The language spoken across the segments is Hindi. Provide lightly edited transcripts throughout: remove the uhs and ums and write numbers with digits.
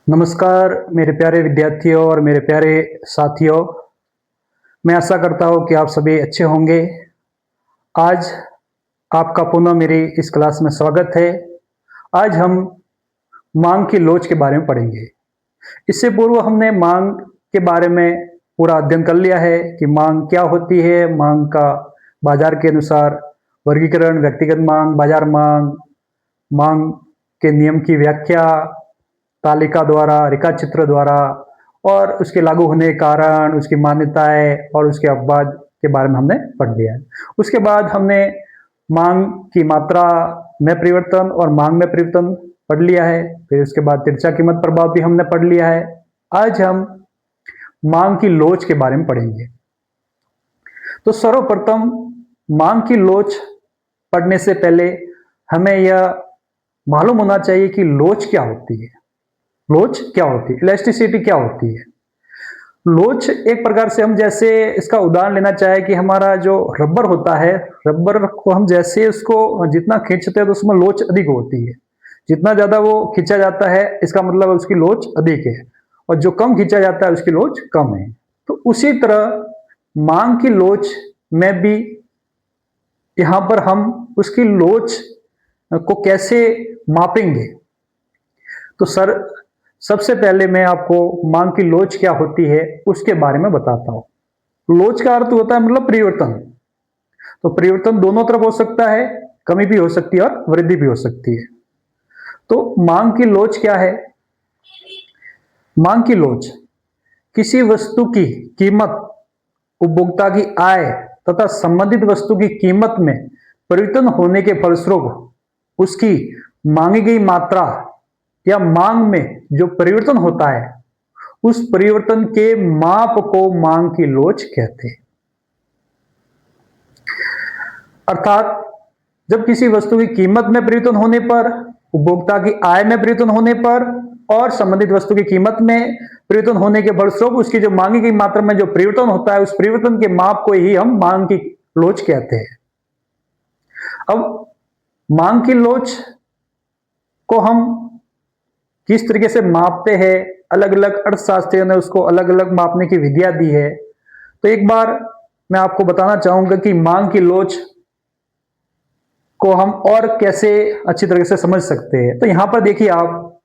नमस्कार मेरे प्यारे विद्यार्थियों और मेरे प्यारे साथियों। मैं आशा करता हूँ कि आप सभी अच्छे होंगे। आज आपका पुनः मेरी इस क्लास में स्वागत है। आज हम मांग की लोच के बारे में पढ़ेंगे। इससे पूर्व हमने मांग के बारे में पूरा अध्ययन कर लिया है कि मांग क्या होती है, मांग का बाजार के अनुसार वर्गीकरण, व्यक्तिगत मांग, बाजार मांग, मांग के नियम की व्याख्या तालिका द्वारा, रेखाचित्र द्वारा और उसके लागू होने के कारण, उसकी मान्यताएं और उसके अपवाद के बारे में हमने पढ़ लिया है। उसके बाद हमने मांग की मात्रा में परिवर्तन और मांग में परिवर्तन पढ़ लिया है। फिर उसके बाद तिरछा कीमत प्रभाव भी हमने पढ़ लिया है। आज हम मांग की लोच के बारे में पढ़ेंगे। तो सर्वप्रथम मांग की लोच पढ़ने से पहले हमें यह मालूम होना चाहिए कि लोच क्या होती है। लोच क्या होती है, इलास्टिसिटी क्या होती है। लोच एक प्रकार से हम जैसे इसका उदाहरण लेना चाहे कि हमारा जो रबर होता है, रबर को हम जैसे उसको जितना खींचते हैं तो उसमें लोच अधिक होती है। जितना ज्यादा वो खींचा जाता है इसका मतलब उसकी लोच अधिक है, और जो कम खींचा जाता है उसकी लोच कम है। तो उसी तरह मांग की लोच में भी यहां पर हम उसकी लोच को कैसे मापेंगे। तो सबसे पहले मैं आपको मांग की लोच क्या होती है उसके बारे में बताता हूं। लोच का अर्थ होता है मतलब परिवर्तन। तो परिवर्तन दोनों तरफ हो सकता है, कमी भी हो सकती है और वृद्धि भी हो सकती है। तो मांग की लोच क्या है? मांग की लोच किसी वस्तु की कीमत, उपभोक्ता की आय तथा संबंधित वस्तु की कीमत में परिवर्तन होने के फलस्वरूप उसकी मांगी गई मात्रा या मांग में जो परिवर्तन होता है उस परिवर्तन के माप को मांग की लोच कहते हैं। अर्थात जब किसी वस्तु की कीमत में परिवर्तन होने पर, उपभोक्ता की आय में परिवर्तन होने पर और संबंधित वस्तु की कीमत में परिवर्तन होने के फलस्वरूप उसकी जो मांगी गई मात्रा में जो परिवर्तन होता है उस परिवर्तन के माप को ही हम मांग की लोच कहते हैं। अब मांग की लोच को हम किस तरीके से मापते हैं, अलग अलग अर्थशास्त्रियों ने उसको अलग अलग मापने की विधियां दी है। तो एक बार मैं आपको बताना चाहूंगा कि मांग की लोच को हम और कैसे अच्छी तरह से समझ सकते हैं। तो यहां पर देखिए, आप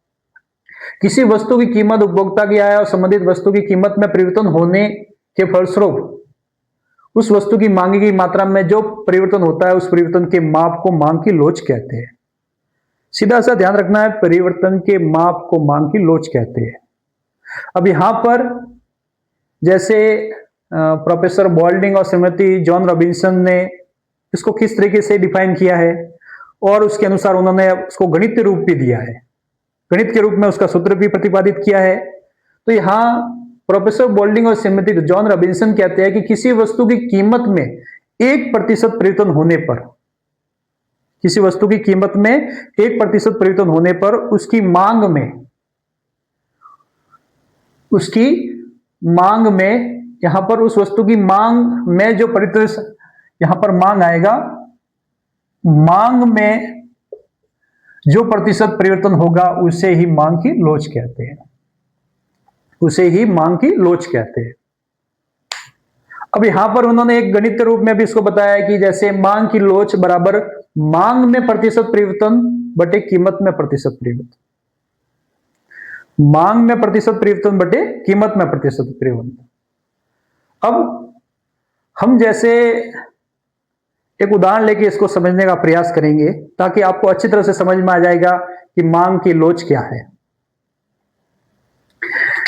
किसी वस्तु की कीमत, उपभोक्ता की आय और संबंधित वस्तु की कीमत में परिवर्तन होने के फलस्वरूप उस वस्तु की मांगी गई मात्रा में जो परिवर्तन होता है उस परिवर्तन के माप को मांग की लोच कहते हैं। सीधा सा ध्यान रखना है, परिवर्तन के माप को मांग की लोच कहते हैं। अब यहां पर जैसे प्रोफेसर बॉल्डिंग और श्रीमती जॉन रॉबिन्सन ने इसको किस तरीके से डिफाइन किया है और उसके अनुसार उन्होंने उसको गणित रूप भी दिया है, गणित के रूप में उसका सूत्र भी प्रतिपादित किया है। तो यहां प्रोफेसर बोल्डिंग और श्रीमती जॉन रॉबिन्सन कहते हैं कि किसी वस्तु की कीमत में 1% परिवर्तन होने पर, किसी वस्तु की कीमत में 1% परिवर्तन होने पर उसकी मांग में यहां पर उस वस्तु की मांग में जो परिवर्तन, यहां पर मांग आएगा, मांग में जो प्रतिशत परिवर्तन होगा उसे ही मांग की लोच कहते हैं, उसे ही मांग की लोच कहते हैं। अब यहां पर उन्होंने एक गणित के रूप में भी इसको बताया कि जैसे मांग की लोच बराबर मांग में प्रतिशत परिवर्तन बटे कीमत में प्रतिशत परिवर्तन, मांग में प्रतिशत परिवर्तन बटे कीमत में प्रतिशत परिवर्तन। अब हम जैसे एक उदाहरण लेके इसको समझने का प्रयास करेंगे ताकि आपको अच्छी तरह से समझ में आ जाएगा कि मांग की लोच क्या है।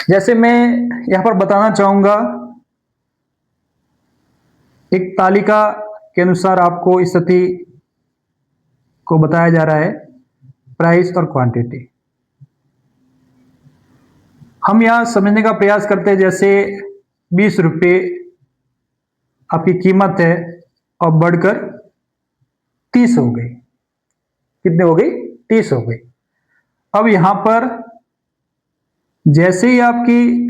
जैसे मैं यहां पर बताना चाहूंगा, एक तालिका के अनुसार आपको स्थिति को बताया जा रहा है, प्राइस और क्वांटिटी। हम यहां समझने का प्रयास करते हैं, जैसे 20 रुपये आपकी कीमत है और बढ़कर 30 हो गई। कितने हो गई? 30 हो गई। अब यहां पर जैसे ही आपकी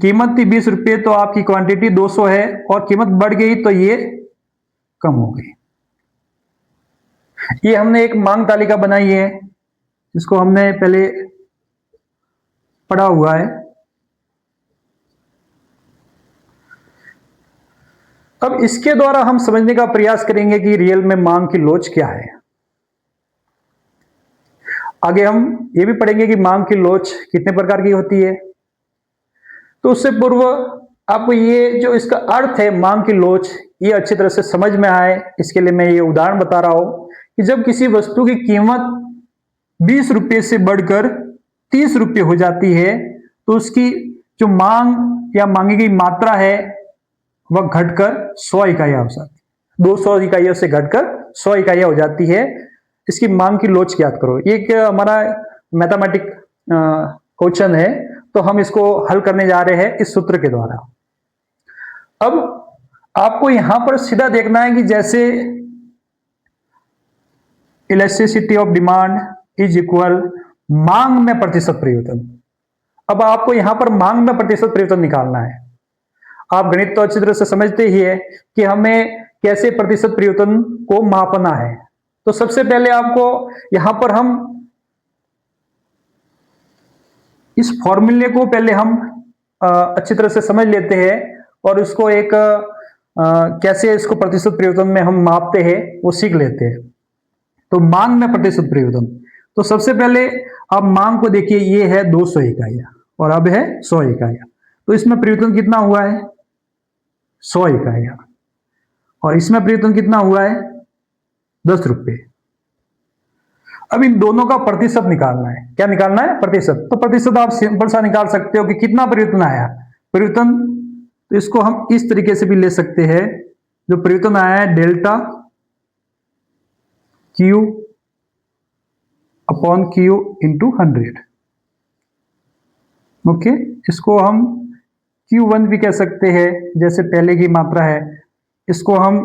कीमत थी 20 रुपये तो आपकी क्वांटिटी 200 है और कीमत बढ़ गई तो ये कम हो गई। ये हमने एक मांग तालिका बनाई है, जिसको हमने पहले पढ़ा हुआ है। अब इसके द्वारा हम समझने का प्रयास करेंगे कि रियल में मांग की लोच क्या है। आगे हम ये भी पढ़ेंगे कि मांग की लोच कितने प्रकार की होती है। तो उससे पूर्व आपको ये जो इसका अर्थ है मांग की लोच, ये अच्छी तरह से समझ में आए, इसके लिए मैं ये उदाहरण बता रहा हूं कि जब किसी वस्तु की कीमत 20 रुपये से बढ़कर 30 रुपये हो जाती है, तो उसकी जो मांग या मांगी गई मात्रा है वह घटकर 100 इकाइयां हो जाती है। 200 इकाइयों से घटकर 100 इकाइयां हो जाती है। इसकी मांग की लोच याद करो। ये एक हमारा मैथमेटिक क्वेश्चन है, तो हम इसको हल करने जा रहे हैं इस सूत्र के द्वारा। अब आपको यहां पर सीधा देखना है कि जैसे elasticity of demand is equal मांग में प्रतिशत परिवर्तन। अब आपको यहां पर मांग में प्रतिशत परिवर्तन निकालना है। आप गणित तो अच्छी तरह से समझते ही है कि हमें कैसे प्रतिशत परिवर्तन को मापना है। तो सबसे पहले आपको यहां पर हम इस फॉर्मूले को पहले हम अच्छी तरह से समझ लेते हैं और उसको एक कैसे इसको प्रतिशत परिवर्तन में हम मापते हैं वो सीख लेते हैं। तो मांग में प्रतिशत परिवर्तन, तो सबसे पहले आप मांग को देखिए, ये है 200 इकाइयां और अब है 100 इकाइयां। तो इसमें परिवर्तन कितना हुआ है? 100 इकाइयां। और इसमें परिवर्तन कितना हुआ है? 10 रुपये। अब इन दोनों का प्रतिशत निकालना है। क्या निकालना है? प्रतिशत। तो प्रतिशत आप सिंपल सा निकाल सकते हो कि कितना परिवर्तन आया। परिवर्तन तो इसको हम इस तरीके से भी ले सकते हैं, जो परिवर्तन आया है delta Q upon Q into 100। Okay, इसको हम Q1 भी कह सकते हैं, जैसे पहले की मात्रा है। इसको हम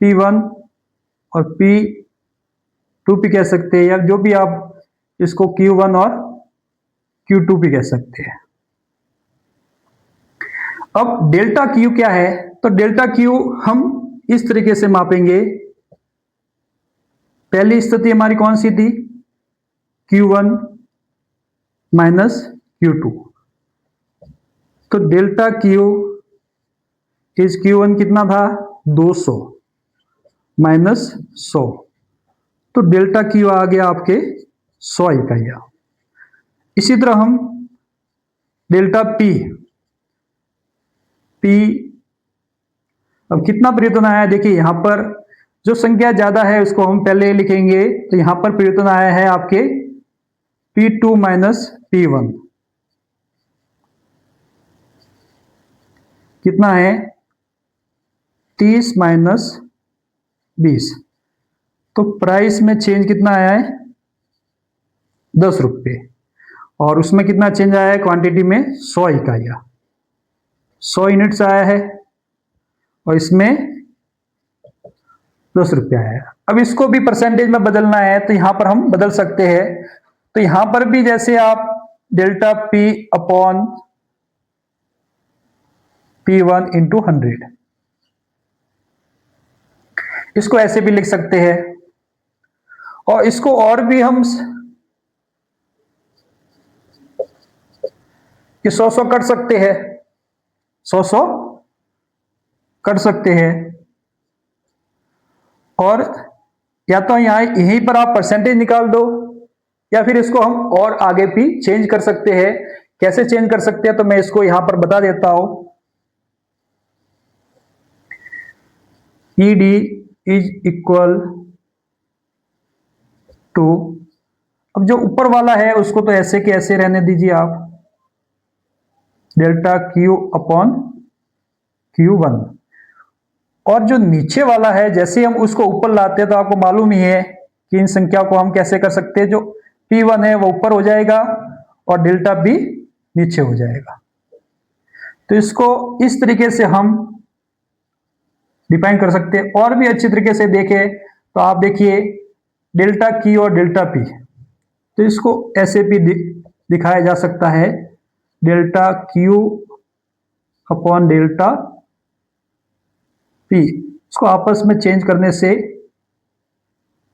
P1 और P2 भी कह सकते हैं, या जो भी आप इसको Q1 और Q2 भी कह सकते हैं। अब डेल्टा Q क्या है? तो डेल्टा Q हम इस तरीके से मापेंगे। पहली स्थिति हमारी कौन सी थी? Q1 minus Q2। तो डेल्टा Q इज Q1 कितना था? 200 माइनस 100। तो डेल्टा Q आ गया आपके 100 इकाइयां। इसी तरह हम डेल्टा P अब कितना परिवर्तन आया? देखिए यहां पर जो संख्या ज्यादा है उसको हम पहले लिखेंगे। तो यहां पर परिवर्तन आया है आपके P2 माइनस P1। कितना है? 30 माइनस 20। तो प्राइस में चेंज कितना आया है? 10 रुपये। और उसमें कितना चेंज आया है? क्वांटिटी में 100 इकाइयां, 100 यूनिट्स आया है, और इसमें 10 रुपया आया है। अब इसको भी परसेंटेज में बदलना है, तो यहां पर हम बदल सकते हैं। तो यहां पर भी जैसे आप delta P upon P1 into 100, इसको ऐसे भी लिख सकते हैं। और इसको और भी हम ये 100 कर सकते हैं, 100 कर सकते हैं। और या तो यहीं पर आप परसेंटेज निकाल दो, या फिर इसको हम और आगे भी चेंज कर सकते हैं। कैसे चेंज कर सकते हैं? तो मैं इसको यहां पर बता देता हूं। ED इज इक्वल टू, अब जो ऊपर वाला है उसको तो ऐसे के ऐसे रहने दीजिए आप, डेल्टा Q अपॉन Q1। और जो नीचे वाला है, जैसे हम उसको ऊपर लाते हैं तो आपको मालूम ही है कि इन संख्या को हम कैसे कर सकते हैं। जो P1 है वो ऊपर हो जाएगा और डेल्टा B नीचे हो जाएगा। तो इसको इस तरीके से हम डिफाइन कर सकते हैं। और भी अच्छी तरीके से देखें तो आप देखिए डेल्टा Q और डेल्टा P, तो इसको ऐसे भी दिखाया जा सकता है, delta Q upon delta P। इसको आपस में चेंज करने से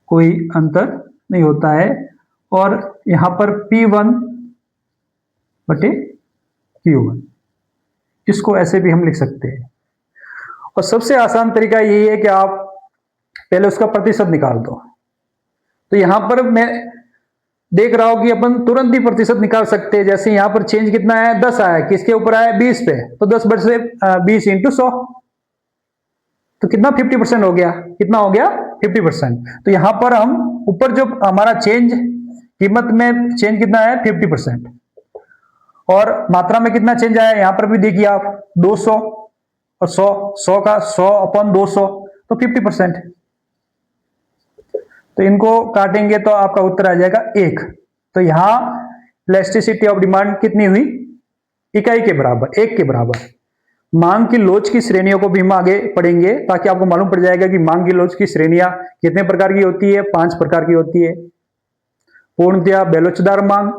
कोई अंतर नहीं होता है। और यहां पर P1 बटे Q1, इसको ऐसे भी हम लिख सकते हैं। और सबसे आसान तरीका यही है कि आप पहले उसका प्रतिशत निकाल दो। तो यहां पर मैं देख रहा हूं कि अपन तुरंत ही प्रतिशत निकाल सकते हैं। जैसे यहां पर चेंज कितना है, 10 आया, किसके ऊपर आया, 20 पे, तो 10 बटे 20 इंटू 100, तो कितना 50% हो गया। कितना हो गया, 50%। तो यहां पर हम ऊपर जो हमारा चेंज, कीमत में चेंज कितना है, 50%, और मात्रा में कितना चेंज आया, यहां पर भी देखिए आप, 200 और 100 का 100 अपॉन 200, तो 50%। तो इनको काटेंगे तो आपका उत्तर आ जाएगा 1। तो यहां इलास्टिसिटी ऑफ डिमांड कितनी हुई, इकाई के बराबर, 1 के बराबर। मांग की लोच की श्रेणियों को भी हम आगे पढ़ेंगे, ताकि आपको मालूम पड़ जाएगा कि मांग की लोच की श्रेणियां कितने प्रकार की होती है, 5 प्रकार की होती है। पूर्णतया बेलोचदार मांग,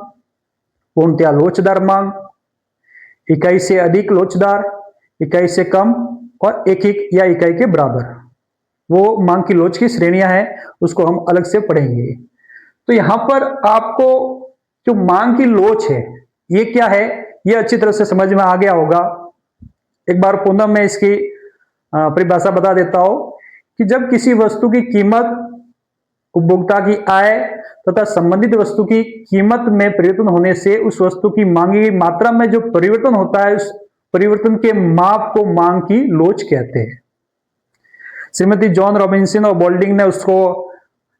पूर्णतया लोचदार मांग, इकाई से अधिक लोचदार, इकाई से कम, और एक या इकाई के बराबर। वो मांग की लोच की श्रेणियां हैं, उसको हम अलग से पढ़ेंगे। तो यहां पर आपको जो मांग की लोच है ये क्या है, ये अच्छी तरह से समझ में आ गया होगा। एक बार पुनः मैं इसकी परिभाषा बता देता हूं कि जब किसी वस्तु की कीमत उपभोक्ता की आय तथा संबंधित वस्तु की कीमत में परिवर्तन होने से उस वस्तु की मांगी गई मात्रा में जो परिवर्तन होता है, उस परिवर्तन के माप को मांग की लोच कहते हैं। श्रीमती जॉन रॉबिन्सन और बोल्डिंग ने उसको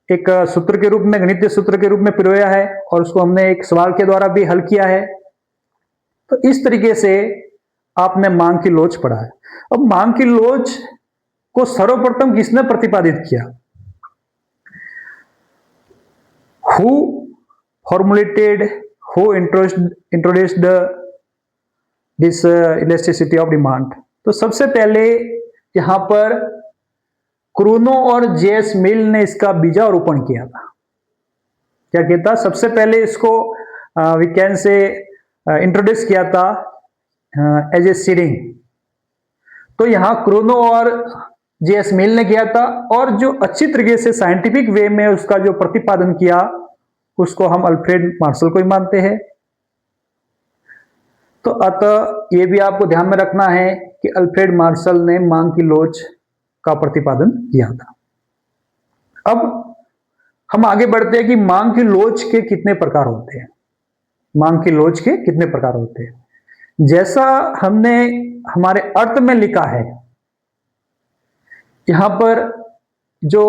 एक सूत्र के रूप में, गणितीय सूत्र के रूप में पिरोया है, और उसको हमने एक सवाल के द्वारा भी हल किया है। तो इस तरीके से आपने मांग की लोच पढ़ा है। अब मांग की लोच को सर्वप्रथम किसने प्रतिपादित किया, who formulated, who introduced this elasticity of demand. तो सबसे पहले यहां पर क्रूनो और जेएस मिल ने इसका बीजारोपण किया था। क्या कहता, सबसे पहले इसको विज्ञान से इंट्रोड्यूस किया था एज ए सीडिंग। तो यहां क्रूनो और जेएस मिल ने किया था, और जो अच्छी तरीके से साइंटिफिक वे में उसका जो प्रतिपादन किया, उसको हम अल्फ्रेड मार्शल को ही मानते हैं। तो अतः ये भी आपको ध्यान में रखना है कि अल्फ्रेड मार्शल ने मांग की लोच का प्रतिपादन किया था। अब हम आगे बढ़ते हैं कि मांग की लोच के कितने प्रकार होते हैं। मांग की लोच के कितने प्रकार होते हैं, जैसा हमने हमारे अर्थ में लिखा है। यहां पर जो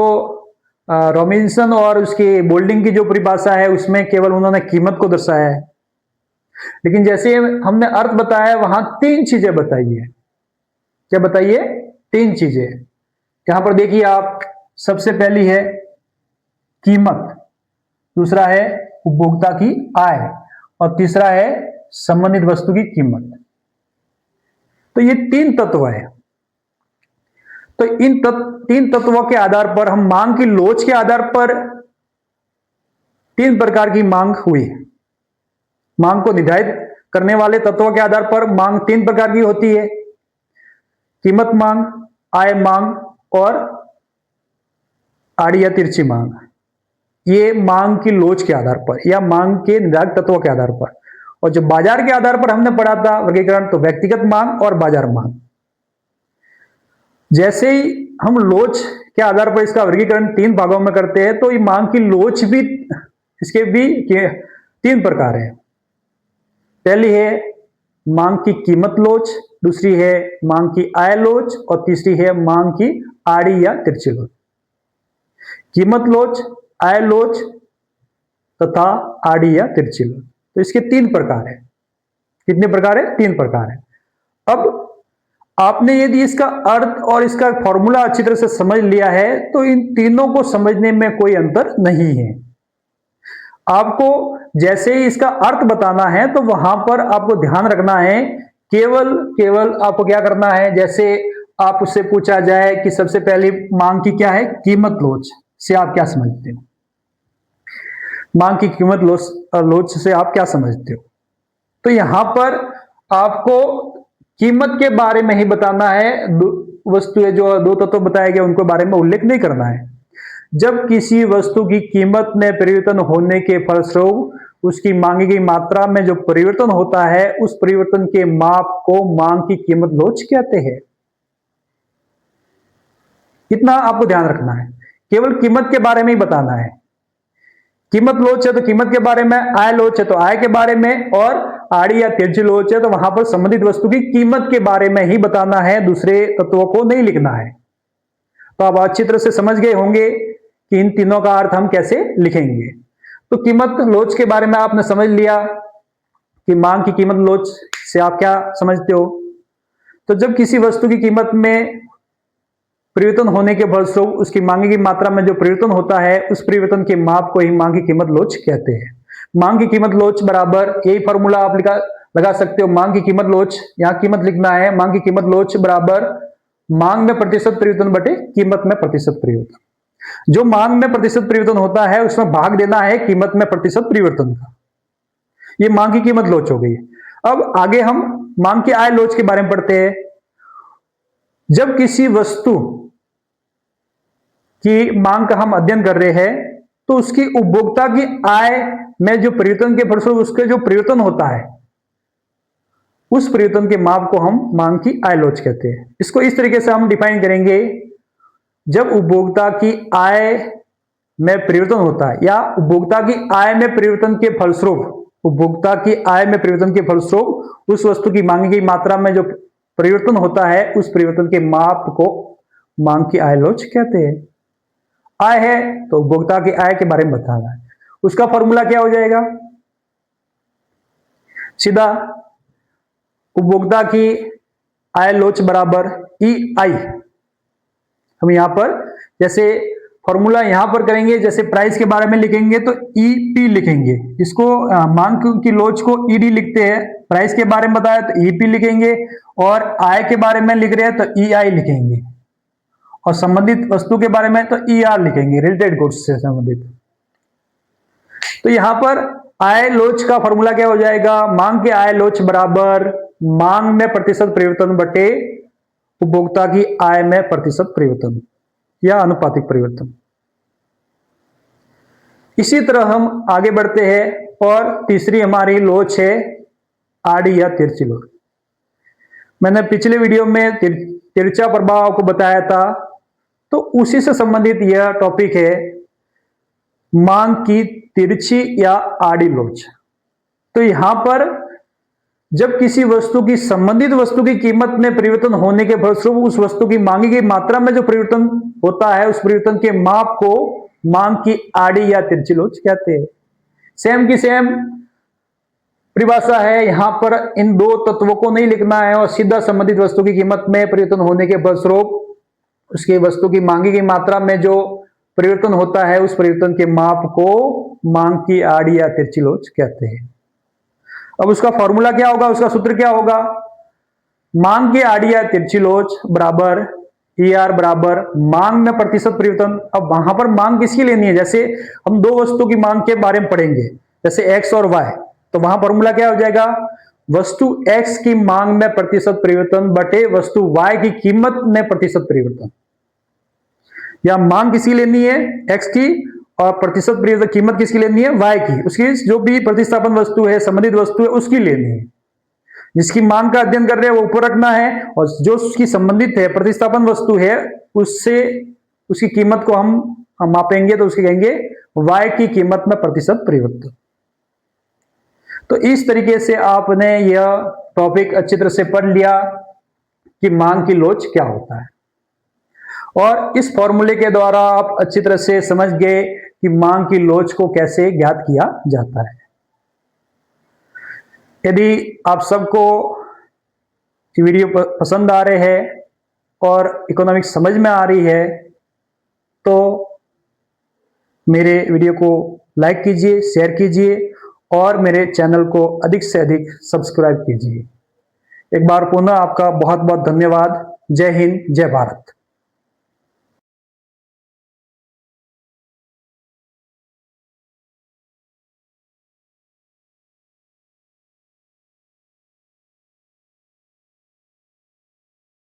रॉबिन्सन और उसकी बोल्डिंग की जो परिभाषा है, उसमें केवल उन्होंने कीमत को दर्शाया है, लेकिन जैसे हमने अर्थ बताया, वहां 3 चीजें बताई है। क्या बताइए, 3 चीजें। यहां पर देखिए आप, सबसे पहली है कीमत, दूसरा है उपभोक्ता की आय, और तीसरा है संबंधित वस्तु की कीमत। तो ये 3 तत्व है। तो इन 3 तत्वों के आधार पर हम मांग की लोच के आधार पर 3 प्रकार की मांग हुई। मांग को निर्धारित करने वाले तत्वों के आधार पर मांग 3 प्रकार की होती है, कीमत मांग, आय मांग, और आड़ी या तिरछी मांग। ये मांग की लोच के आधार पर या मांग के निर्धारक तत्वों के आधार पर। और जो बाजार के आधार पर हमने पढ़ा था वर्गीकरण, तो व्यक्तिगत मांग और बाजार मांग। जैसे ही हम लोच के आधार पर इसका वर्गीकरण 3 भागों में करते हैं, तो ये मांग की लोच भी, इसके भी 3 प्रकार है। पहली है मांग की कीमत लोच, दूसरी है मांग की आय लोच, और तीसरी है मांग की आड़ी या तिरछी लोच। कीमत लोच, आय लोच तथा आड़ी या तिरछी लोच। तो इसके 3 प्रकार है। कितने प्रकार है, 3 प्रकार है। अब आपने यदि इसका अर्थ और इसका फॉर्मूला अच्छी तरह से समझ लिया है, तो इन तीनों को समझने में कोई अंतर नहीं है। आपको जैसे ही इसका अर्थ बताना है, तो वहां पर आपको ध्यान रखना है, केवल आपको क्या करना है, जैसे आप उससे पूछा जाए कि सबसे पहली मांग की क्या है, कीमत लोच से आप क्या समझते हो, मांग की कीमत लोच से आप क्या समझते हो। तो यहां पर आपको कीमत के बारे में ही बताना है। वस्तु जो 2 तत्व बताए गए उनके बारे में उल्लेख नहीं करना है। जब किसी वस्तु की कीमत में परिवर्तन होने के फलस्वरूप उसकी मांगी गई मात्रा में जो परिवर्तन होता है, उस परिवर्तन के माप को मांग की कीमत लोच कहते हैं। इतना आपको ध्यान रखना है, केवल कीमत के बारे में ही बताना है। कीमत लोच है तो कीमत के बारे में, आय लोच है तो आय के बारे में, और आड़ी या तिरछी लोच है तो वहां पर संबंधित वस्तु की कीमत के बारे में ही बताना है, दूसरे तत्वों को नहीं लिखना है। तो आप अच्छी तरह से समझ गए होंगे कि इन तीनों का अर्थ हम कैसे लिखेंगे। तो कीमत लोच के बारे में आपने समझ लिया कि मांग की कीमत लोच से आप क्या समझते हो। तो जब किसी वस्तु की कीमत में परिवर्तन होने के फलस्वरूप उसकी मांगी की मात्रा में जो परिवर्तन होता है, उस परिवर्तन के माप को ही मांग की कीमत लोच कहते हैं। मांग की कीमत लोच बराबर, यही फॉर्मूला आप लगा सकते हो। मांग की कीमत लोच, यहां कीमत लिखना है, मांग की कीमत लोच बराबर मांग में प्रतिशत परिवर्तन बटे कीमत में प्रतिशत परिवर्तन। जो मांग में प्रतिशत परिवर्तन होता है उसमें भाग देना है कीमत में प्रतिशत परिवर्तन का। ये मांग की कीमत लोच हो गई। अब आगे हम मांग की आय लोच के बारे में पढ़ते हैं। जब किसी वस्तु की मांग का हम अध्ययन कर रहे हैं तो उसकी उपभोक्ता की आय में जो परिवर्तन के फलस्वरूप उसके जो परिवर्तन होता है, उस परिवर्तन के माप को हम मांग की आय लोच कहते हैं। इसको इस तरीके से हम डिफाइन करेंगे, जब उपभोक्ता की आय में परिवर्तन होता है या उपभोक्ता की आय में परिवर्तन के फलस्वरूप, उपभोक्ता की आय में परिवर्तन के फलस्वरूप उस वस्तु की मांगी गई मात्रा में जो परिवर्तन होता है, उस परिवर्तन के माप को मांग की आय लोच कहते हैं। आय है तो उपभोक्ता की आय के बारे में बताना है। उसका फॉर्मूला क्या हो जाएगा, सीधा उपभोक्ता की आय लोच बराबर ई आई। हम यहां पर जैसे फॉर्मूला यहां पर करेंगे, जैसे प्राइस के बारे में लिखेंगे तो ईपी लिखेंगे, इसको मांग की लोच को ईडी लिखते हैं। प्राइस के बारे में बताया तो ईपी लिखेंगे, और आय के बारे में लिख रहे हैं तो ई आई लिखेंगे, और संबंधित वस्तु के बारे में तो ई आर लिखेंगे, रिलेटेड गुड्स से संबंधित। तो यहां पर आय लोच का फॉर्मूला क्या हो जाएगा, मांग के आय लोच बराबर मांग में प्रतिशत परिवर्तन बटे उपभोक्ता की आय में प्रतिशत परिवर्तन या अनुपातिक परिवर्तन। इसी तरह हम आगे बढ़ते हैं, और तीसरी हमारी लोच है आड़ी या तिरछी लोच। मैंने पिछले वीडियो में तिरछा प्रभाव को बताया था, तो उसी से संबंधित यह टॉपिक है, मांग की तिरछी या आड़ी लोच। तो यहां पर जब किसी वस्तु की संबंधित वस्तु की कीमत में परिवर्तन होने के फलस्वरूप उस वस्तु की मांगी गई मात्रा में जो परिवर्तन होता है, उस परिवर्तन के माप को मांग की आड़ी या तिरछी लोच कहते हैं। सेम की सेम परिभाषा है, यहां पर इन दो तत्वों को नहीं लिखना है, और सीधा संबंधित वस्तु की कीमत में परिवर्तन होने के फलस्वरूप उसकी वस्तु की मांगी गई मात्रा में जो परिवर्तन होता है, उस परिवर्तन के माप को मांग की आड़ी या तिरछी लोच कहते हैं। अब उसका फॉर्मूला क्या होगा, उसका सूत्र क्या होगा, मांग की आड़ी या तिरछी लोच बराबर ई आर बराबर मांग में प्रतिशत परिवर्तन। अब वहां पर मांग किसकी लेनी है, जैसे हम दो वस्तु की मांग के बारे में पढ़ेंगे, जैसे एक्स और वाई, तो वहां फॉर्मूला क्या हो जाएगा, वस्तु एक्स की मांग में प्रतिशत परिवर्तन बटे वस्तु वाई की कीमत में प्रतिशत परिवर्तन। या मांग किसकी लेनी है, एक्स की, और प्रतिशत परिवर्तन कीमत किसकी लेनी है, वाई की। उसकी जो भी प्रतिस्थापन वस्तु है, संबंधित वस्तु है, उसकी लेनी है। जिसकी मांग का अध्ययन कर रहे हैं वो ऊपर रखना है, और जो उसकी संबंधित है प्रतिस्थापन वस्तु है, उससे उसकी कीमत को हम मापेंगे तो उसकी कहेंगे वाई की कीमत में प्रतिशत परिवर्तन। तो इस तरीके से आपने यह टॉपिक अच्छी तरह से पढ़ लिया कि मांग की लोच क्या होता है, और इस फॉर्मूले के द्वारा आप अच्छी तरह से समझ गए कि मांग की लोच को कैसे ज्ञात किया जाता है। यदि आप सबको वीडियो पसंद आ रहे हैं और इकोनॉमिक्स समझ में आ रही है, तो मेरे वीडियो को लाइक कीजिए, शेयर कीजिए, और मेरे चैनल को अधिक से अधिक सब्सक्राइब कीजिए। एक बार पुनः आपका बहुत बहुत धन्यवाद। जय हिंद, जय भारत।